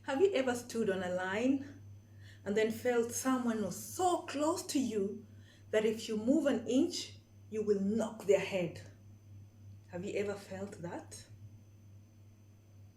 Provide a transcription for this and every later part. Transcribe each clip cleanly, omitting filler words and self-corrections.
Have you ever stood on a line and then felt someone was so close to you that if you move an inch, you will knock their head? Have you ever felt that?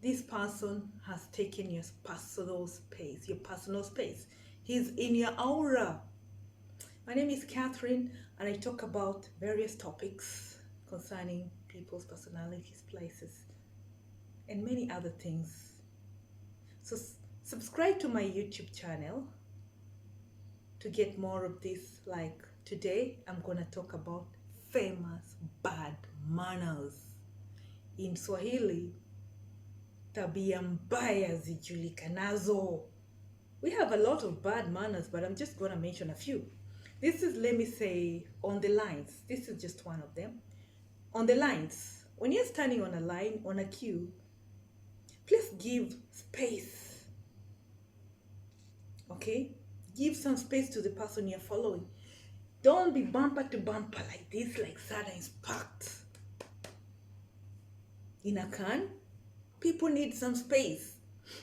This person has taken your personal space, He's in your aura. My name is Catherine, and I talk about various topics concerning people's personalities, places, and many other things. So subscribe to my YouTube channel to get more of this. Like today, I'm gonna talk about famous bad manners. In Swahili, tabia mbaya zijulikanazo. We have a lot of bad manners, but I'm just gonna mention a few. This is, let me say, on the lines. This is just one of them. On the lines, when you're standing on a line, on a queue, please give space. Okay? Give some space to the person you're following. Don't be bumper to bumper like this, like sardines packed in a can. People need some space.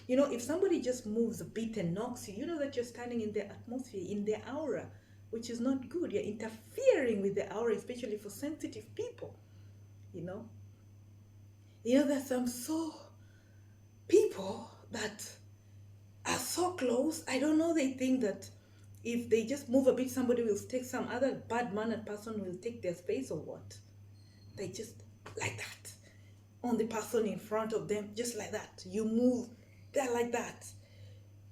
You know, if somebody just moves a bit and knocks you, you know that you're standing in their atmosphere, in their aura, which is not good. You're interfering with the aura, especially for sensitive people. You know, there's some people that are so close. I don't know, they think that if they just move a bit, somebody will take, some other bad-mannered person will take their space or what. They just like that on the person in front of them, just like that. You move, they're like that.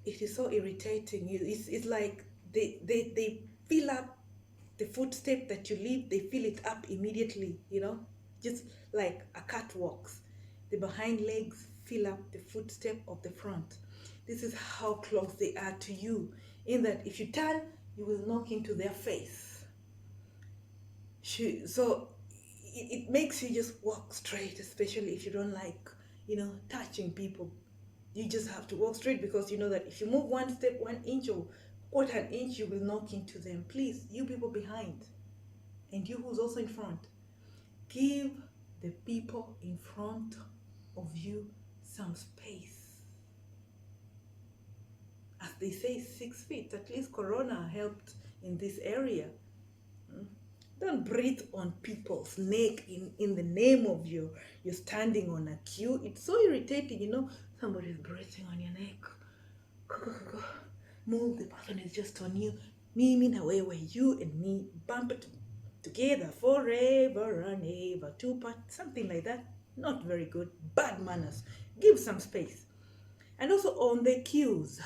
It is so irritating. It's like they fill up the footstep that you leave, they fill it up immediately, just like a cat walks. The behind legs fill up the footstep of the front. This is how close they are to you, in that if you turn, you will knock into their face. So it makes you just walk straight, especially if you don't like, touching people. You just have to walk straight, because you know that if you move one step, 1 inch or quarter an inch, you will knock into them. Please, you people behind, and you who's also in front, give the people in front of you some space. As they say, 6 feet. At least Corona helped in this area. Don't breathe on people's neck in the name of you're standing on a queue. It's so irritating, somebody's breathing on your neck. Move, the person is just on you. Me, na way where you and me bump it together forever and ever. 2 part, something like that. Not very good. Bad manners. Give some space. And also on the queues.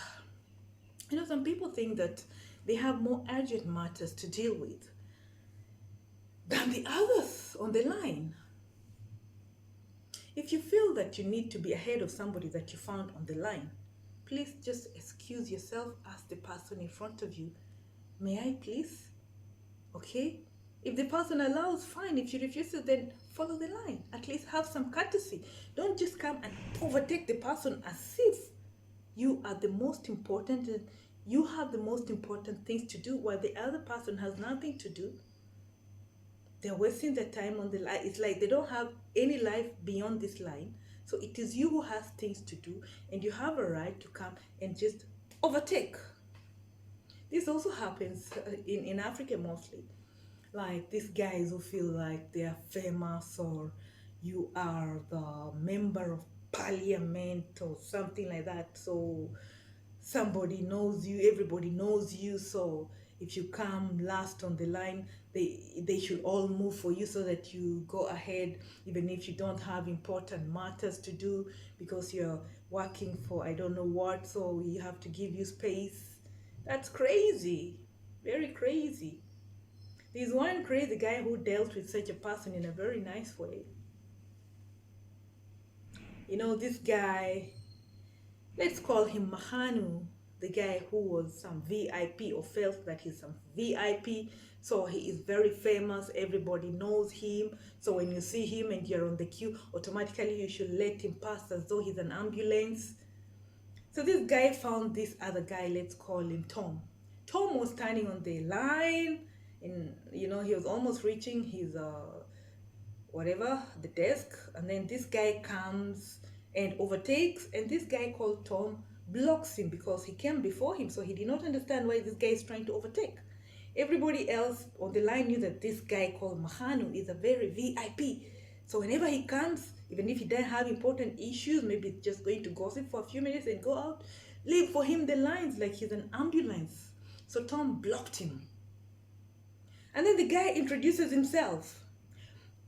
Some people think that they have more urgent matters to deal with than the others on the line. If you feel that you need to be ahead of somebody that you found on the line, please just excuse yourself, ask the person in front of you, may I please? Okay? If the person allows, fine. If you refuse it, then follow the line. At least have some courtesy. Don't just come and overtake the person as if you are the most important, and you have the most important things to do, while the other person has nothing to do. They're wasting their time on the line. It's like they don't have any life beyond this line. So it is you who has things to do, and you have a right to come and just overtake. This also happens in Africa mostly. Like these guys who feel like they are famous, or you are the member of parliament or something like that. So somebody knows you, everybody knows you. So if you come last on the line, they should all move for you so that you go ahead, even if you don't have important matters to do, because you're working for I don't know what, so you have to give you space. That's crazy. Very crazy. There's one crazy guy who dealt with such a person in a very nice way. This guy, let's call him Mahanu, the guy who was some VIP, or felt that he's some VIP. So he is very famous, everybody knows him. So when you see him and you're on the queue, automatically you should let him pass as though he's an ambulance. So this guy found this other guy, let's call him Tom. Tom was standing on the line, and he was almost reaching his the desk, and then this guy comes and overtakes, and this guy called Tom blocks him because he came before him, so he did not understand why this guy is trying to overtake. Everybody else on the line knew that this guy called Mahanu is a very VIP. So whenever he comes, even if he doesn't have important issues, maybe just going to gossip for a few minutes and go out, leave for him the lines like he's an ambulance. So Tom blocked him. And then the guy introduces himself.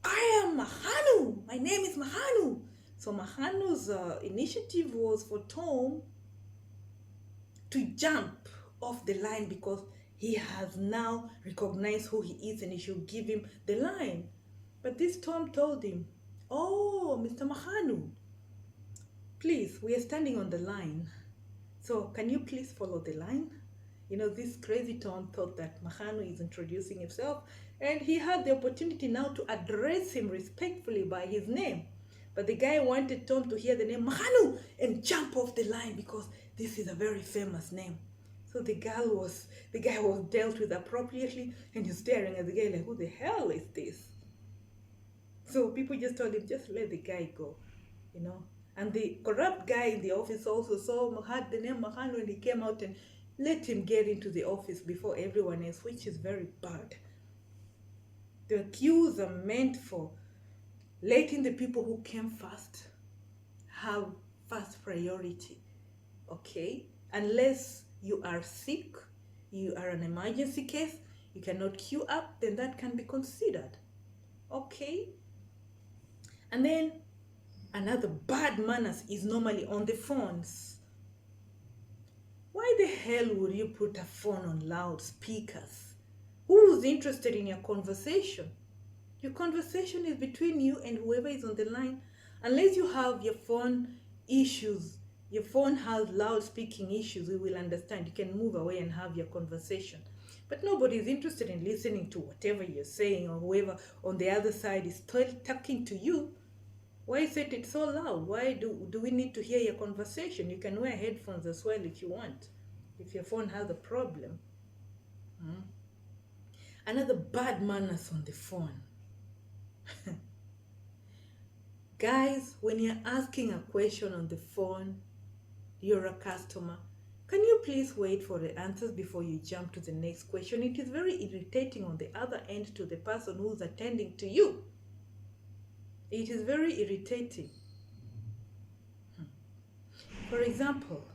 I am Mahanu. My name is Mahanu. So Mahanu's initiative was for Tom to jump off the line because he has now recognized who he is and he should give him the line. But this Tom told him, oh, Mr. Mahanu, please, we are standing on the line. So can you please follow the line? You know, this crazy Tom thought that Mahanu is introducing himself and he had the opportunity now to address him respectfully by his name. But the guy wanted Tom to hear the name Mahanu and jump off the line because this is a very famous name. So the guy was dealt with appropriately, and he's staring at the guy like, who the hell is this? So people just told him, just let the guy go, you know. And the corrupt guy in the office also had the name Mahanu, and he came out and let him get into the office before everyone else, which is very bad. The queues are meant for letting the people who came first have first priority, okay? Unless you are sick, you are an emergency case, you cannot queue up, then that can be considered, okay? And then another bad manners is normally on the phones. Why the hell would you put a phone on loudspeakers? Who's interested in your conversation? Your conversation is between you and whoever is on the line. Unless you have your phone issues, your phone has loud speaking issues, we will understand. You can move away and have your conversation. But nobody is interested in listening to whatever you're saying, or whoever on the other side is talking to you. Why is it so loud? Why do we need to hear your conversation? You can wear headphones as well if you want, if your phone has a problem. Another bad manners on the phone. Guys, when you're asking a question on the phone, you're a customer, can you please wait for the answers before you jump to the next question? It is very irritating on the other end to the person who's attending to you. It is very irritating. For example,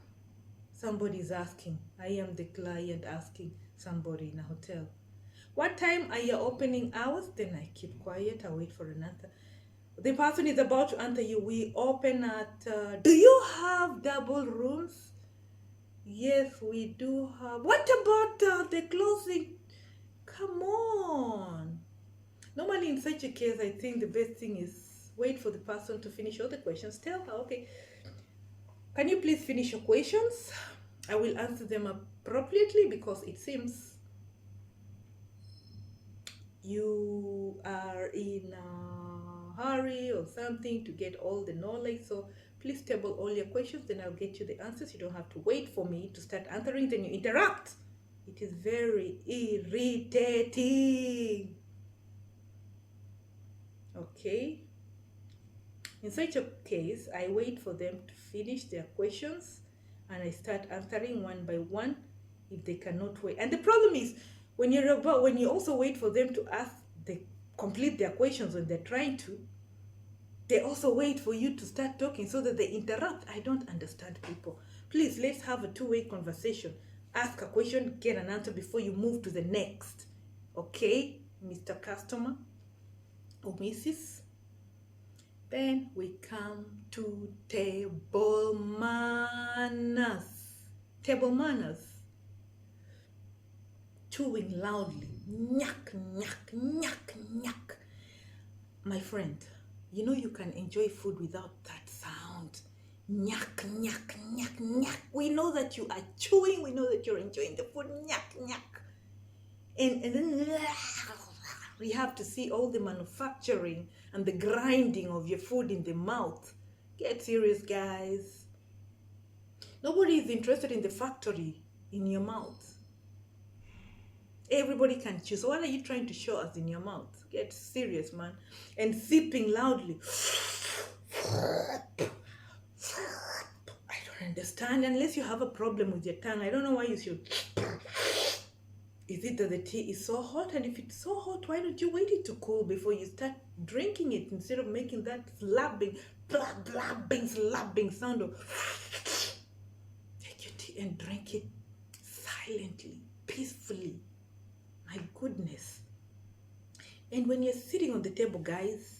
somebody is asking, I am the client asking somebody in a hotel, what time are your opening hours? Then I keep quiet, I wait for an answer. The person is about to answer you, we open at, do you have double rooms? Yes, we do have. What about the closing? Come on. Normally in such a case, I think the best thing is wait for the person to finish all the questions. Tell her, okay, can you please finish your questions? I will answer them appropriately because it seems you are in a hurry or something to get all the knowledge. So please table all your questions, then I'll get you the answers. You don't have to wait for me to start answering, then you interrupt. It is very irritating. Okay? In such a case, I wait for them to finish their questions and I start answering one by one if they cannot wait. And the problem is, when you also wait for them to complete their questions when they're trying to, they also wait for you to start talking so that they interrupt. I don't understand people. Please, let's have a two-way conversation. Ask a question, get an answer before you move to the next. Okay, Mr. Customer or Mrs.? Then we come to table manners. Table manners. Chewing loudly. Nyak, nyak, nyak, nyak. My friend, you know you can enjoy food without that sound. Nyak, nyak, nyak, nyak. We know that you are chewing. We know that you're enjoying the food. Nyak, nyak. And then we have to see all the manufacturing and the grinding of your food in the mouth. Get serious, guys. Nobody is interested in the factory in your mouth. Everybody can choose. What are you trying to show us in your mouth? Get serious, man. And sipping loudly. I don't understand unless you have a problem with your tongue. I don't know why you should. Is it that the tea is so hot? And if it's so hot, why don't you wait it to cool before you start drinking it instead of making that slapping sound of take your tea and drink it silently, peacefully. My goodness. And when you're sitting on the table, guys,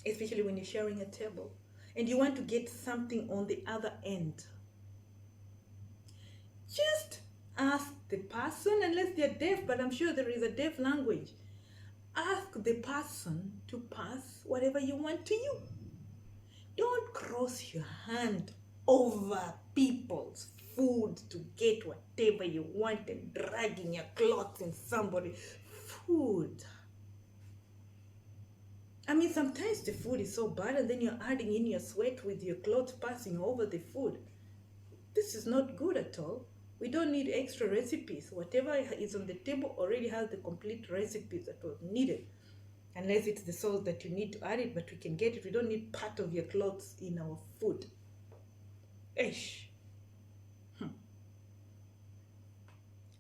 especially when you're sharing a table, and you want to get something on the other end, just ask the person, unless they're deaf, but I'm sure there is a deaf language. Ask the person to pass whatever you want to you. Don't cross your hand over people's food to get whatever you want and dragging your clothes in somebody's food. I mean, sometimes the food is so bad and then you're adding in your sweat with your clothes passing over the food. This is not good at all. We don't need extra recipes. Whatever is on the table already has the complete recipes that was needed. Unless it's the salt that you need to add it, but we can get it. We don't need part of your clothes in our food. Ish.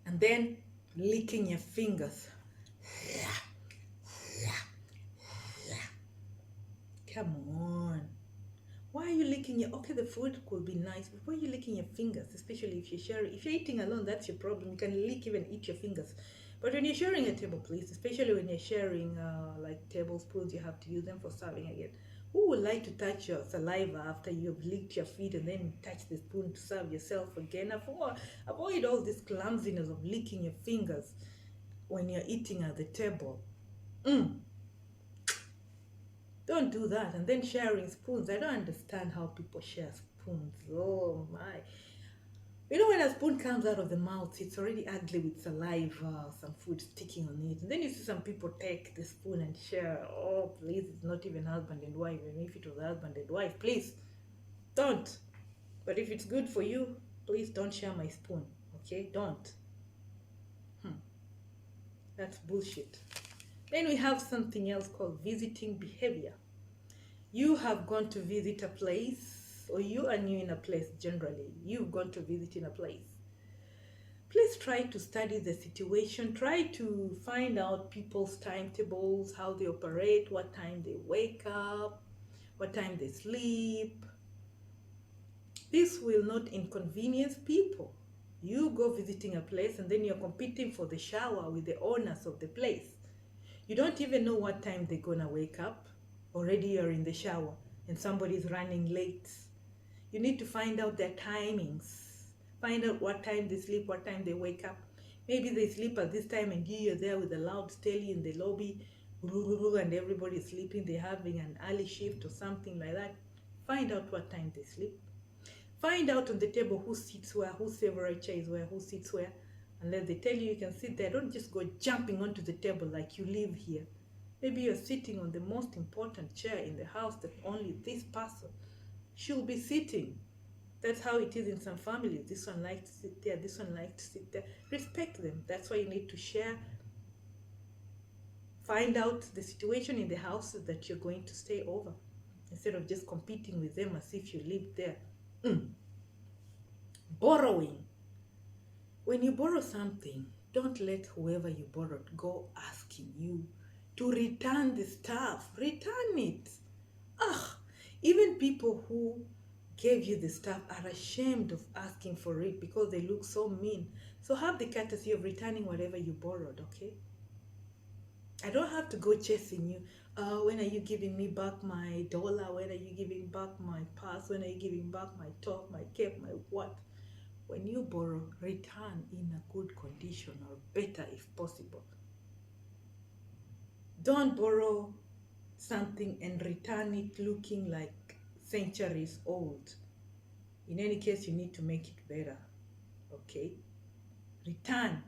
And then licking your fingers. Come on. Why are you licking your... Okay, the food could be nice, but why are you licking your fingers? Especially if you're sharing. If you're eating alone, that's your problem. You can lick, even eat your fingers. But when you're sharing a table, please, especially when you're sharing like tablespoons, you have to use them for serving again. Who would like to touch your saliva after you've licked your feet and then touch the spoon to serve yourself again? Avoid all this clumsiness of licking your fingers when you're eating at the table. Don't do that. And then sharing spoons. I don't understand how people share spoons. Oh my. You know, when a spoon comes out of the mouth, it's already ugly with saliva, some food sticking on it. And then you see some people take the spoon and share. Oh, please, it's not even husband and wife. Even if it was husband and wife, please, don't. But if it's good for you, please don't share my spoon. Okay? Don't. That's bullshit. Then we have something else called visiting behavior. You have gone to visit a place, or you are new in a place generally. You've gone to visit in a place. Please try to study the situation. Try to find out people's timetables, how they operate, what time they wake up, what time they sleep. This will not inconvenience people. You go visiting a place and then you're competing for the shower with the owners of the place. You don't even know what time they're gonna wake up. Already you're in the shower and somebody's running late. You need to find out their timings. Find out what time they sleep, what time they wake up. Maybe they sleep at this time and you're there with a loud telly in the lobby and everybody's sleeping. They're having an early shift or something like that. Find out what time they sleep. Find out on the table who sits where, whose favorite chair is where, who sits where. Unless they tell you you can sit there, don't just go jumping onto the table like you live here. Maybe you're sitting on the most important chair in the house that only this person should be sitting. That's how it is in some families. This one likes to sit there, this one likes to sit there. Respect them. That's why you need to share. Find out the situation in the house that you're going to stay over, instead of just competing with them as if you live there. Borrowing. When you borrow something, don't let whoever you borrowed go asking you to return the stuff. Return it. Even people who gave you the stuff are ashamed of asking for it because they look so mean. So have the courtesy of returning whatever you borrowed, okay? I don't have to go chasing you. When are you giving me back my dollar? When are you giving back my purse? When are you giving back my top, my cap, my what? When you borrow, return in a good condition or better if possible. Don't borrow something and return it looking like centuries old. In any case, you need to make it better. Okay? Return.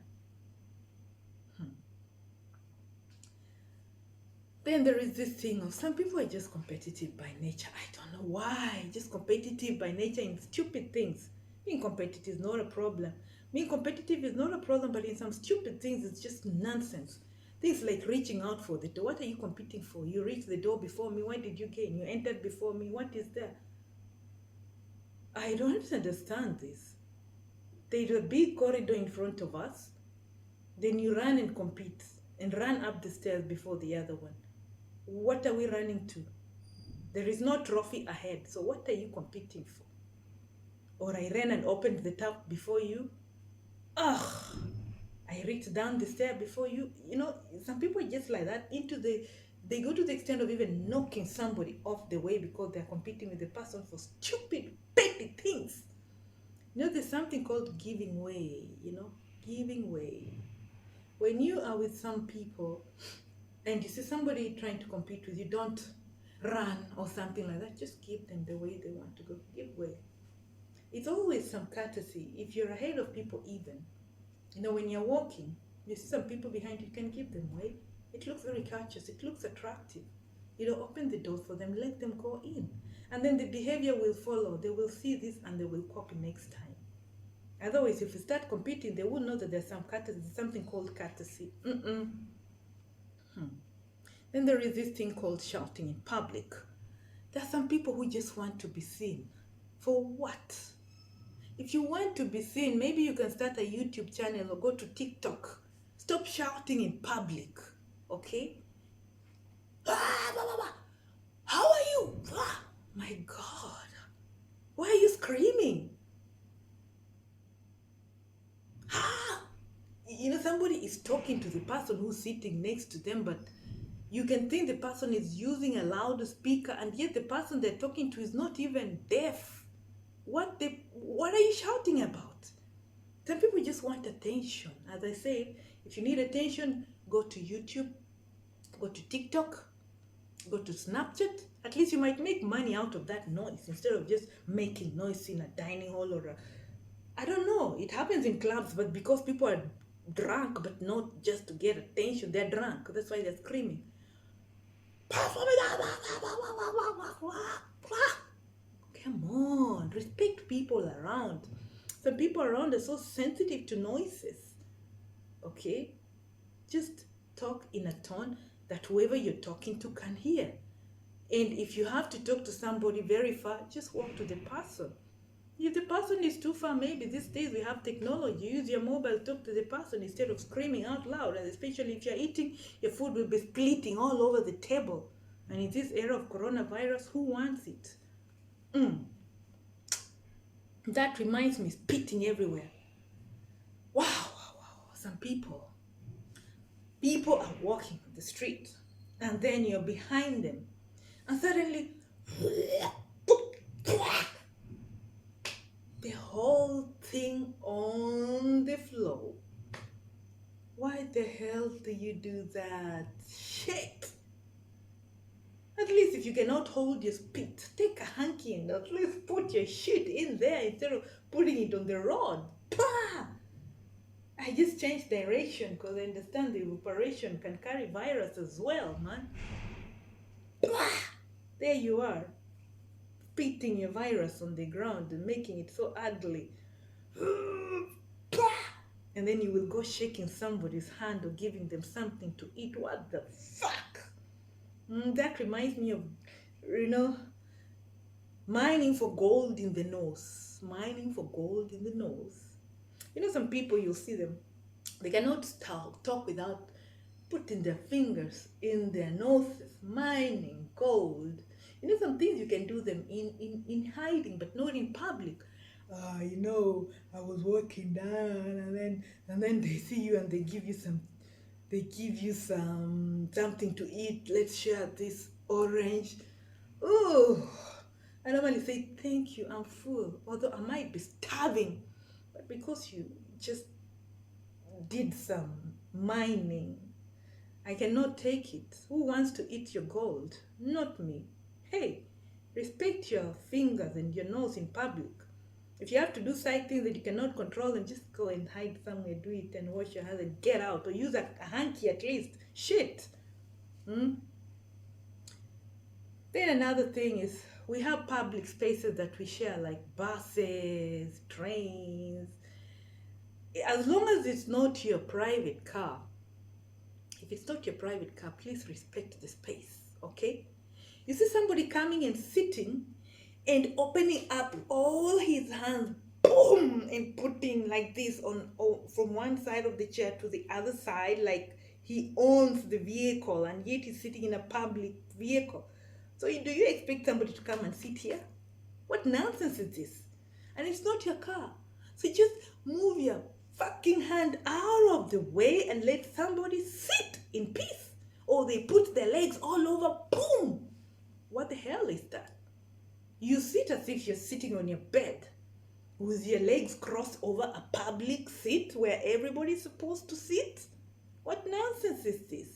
Then there is this thing of some people are just competitive by nature. I don't know why. Just competitive by nature in stupid things. Being competitive is not a problem. Being competitive is not a problem, but in some stupid things, it's just nonsense. Things like reaching out for the door. What are you competing for? You reached the door before me. Why did you gain? You entered before me. What is there? I don't understand this. There's a big corridor in front of us, then you run and compete and run up the stairs before the other one. What are we running to? There is no trophy ahead, so what are you competing for? Or I ran and opened the tap before you. Ugh, I reached down the stair before you. You know, some people are just like that. They go to the extent of even knocking somebody off the way because they're competing with the person for stupid, petty things. You know, there's something called giving way. Giving way. When you are with some people and you see somebody trying to compete with you, don't run or something like that. Just give them the way they want to go. Give way. It's always some courtesy. If you're ahead of people, even, when you're walking, you see some people behind you, can give them way. It looks very courteous. It looks attractive. Open the doors for them, let them go in. And then the behavior will follow. They will see this and they will copy next time. Otherwise, if you start competing, they will know that there's some courtesy, something called courtesy. Then there is this thing called shouting in public. There are some people who just want to be seen. For what? If you want to be seen, maybe you can start a YouTube channel or go to TikTok. Stop shouting in public, okay? How are you? My God. Why are you screaming? Somebody is talking to the person who's sitting next to them, but you can think the person is using a loudspeaker, and yet the person they're talking to is not even deaf. What are you shouting about? Some people just want attention. As I said, if you need attention, go to YouTube, go to TikTok, go to Snapchat. At least you might make money out of that noise instead of just making noise in a dining hall or I don't know. It happens in clubs, but because people are drunk, but not just to get attention, they're drunk. That's why they're screaming. Come on, respect people around. Some people around are so sensitive to noises. Okay? Just talk in a tone that whoever you're talking to can hear. And if you have to talk to somebody very far, just walk to the person. If the person is too far, maybe these days we have technology. Use your mobile, talk to the person instead of screaming out loud. And especially if you're eating, your food will be splitting all over the table. And in this era of coronavirus, who wants it? That reminds me, spitting everywhere. Wow. Some people are walking the street, and then you're behind them, and suddenly the whole thing on the floor. Why the hell do you do that? Shit! At least if you cannot hold your spit, take a hanky and at least put your shit in there instead of putting it on the road. Pah! I just changed direction because I understand the evaporation can carry virus as well, man. Pah! There you are, spitting your virus on the ground and making it so ugly. And then you will go shaking somebody's hand or giving them something to eat. What the fuck? That reminds me of, mining for gold in the nose. Mining for gold in the nose. Some people, you'll see them, they cannot talk without putting their fingers in their noses, mining gold. Some things you can do them in hiding, but not in public. I was walking down, and then they see you and they give you something to eat. Let's share this orange. Oh, I normally say thank you, I'm full, although I might be starving, but because you just did some mining, I cannot take it. Who wants to eat your gold? Not me. Hey, respect your fingers and your nose in public. If you have to do side things that you cannot control, then just go and hide somewhere, do it and wash your hands and get out, or use a hanky at least. Shit. Then another thing is, we have public spaces that we share, like buses, trains. As long as it's not your private car, if it's not your private car, please respect the space, okay? You see somebody coming and sitting and opening up all his hands, boom, and putting like this on from one side of the chair to the other side, like he owns the vehicle, and yet he's sitting in a public vehicle. So do you expect somebody to come and sit here? What nonsense is this? And it's not your car. So just move your fucking hand out of the way and let somebody sit in peace. Or they put their legs all over, boom. What the hell is that? You sit as if you're sitting on your bed with your legs crossed over a public seat where everybody's supposed to sit. What nonsense is this?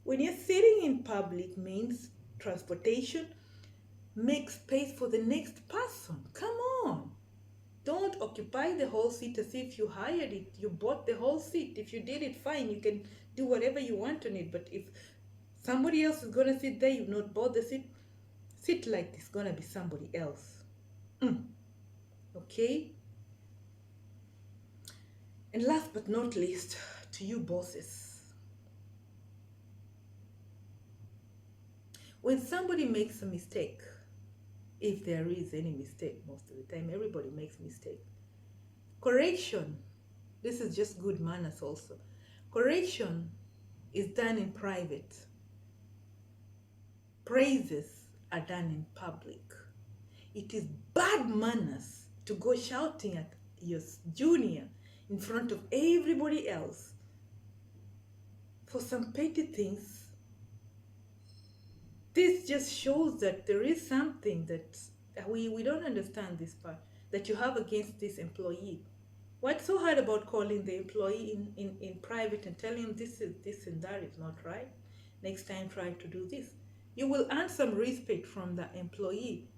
When you're sitting in public means transportation, make space for the next person. Come on. Don't occupy the whole seat as if you hired it. You bought the whole seat. If you did it, fine. You can do whatever you want on it. But if somebody else is going to sit there, you've not bought the seat, sit like it's going to be somebody else. Okay? And last but not least, to you bosses. When somebody makes a mistake, if there is any mistake, most of the time, everybody makes mistake. Correction, this is just good manners also. Correction is done in private. Praises are done in public. It is bad manners to go shouting at your junior in front of everybody else for some petty things. This just shows that there is something that we don't understand this part, that you have against this employee. What's so hard about calling the employee in private and telling him this and that is not right? Next time try to do this. You will earn some respect from the employee.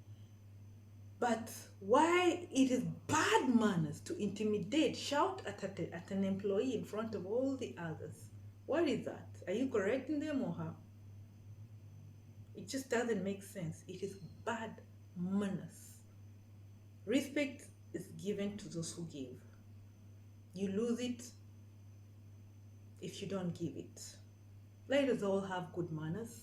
But why it is bad manners to intimidate, shout at an employee in front of all the others? What is that? Are you correcting them or how? It just doesn't make sense. It is bad manners. Respect is given to those who give. You lose it if you don't give it. Let us all have good manners.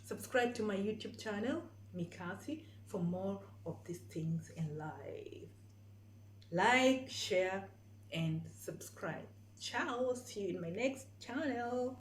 Subscribe to my YouTube channel, Mikasi, for more of these things in life. Like, share, and subscribe. Ciao. See you in my next channel.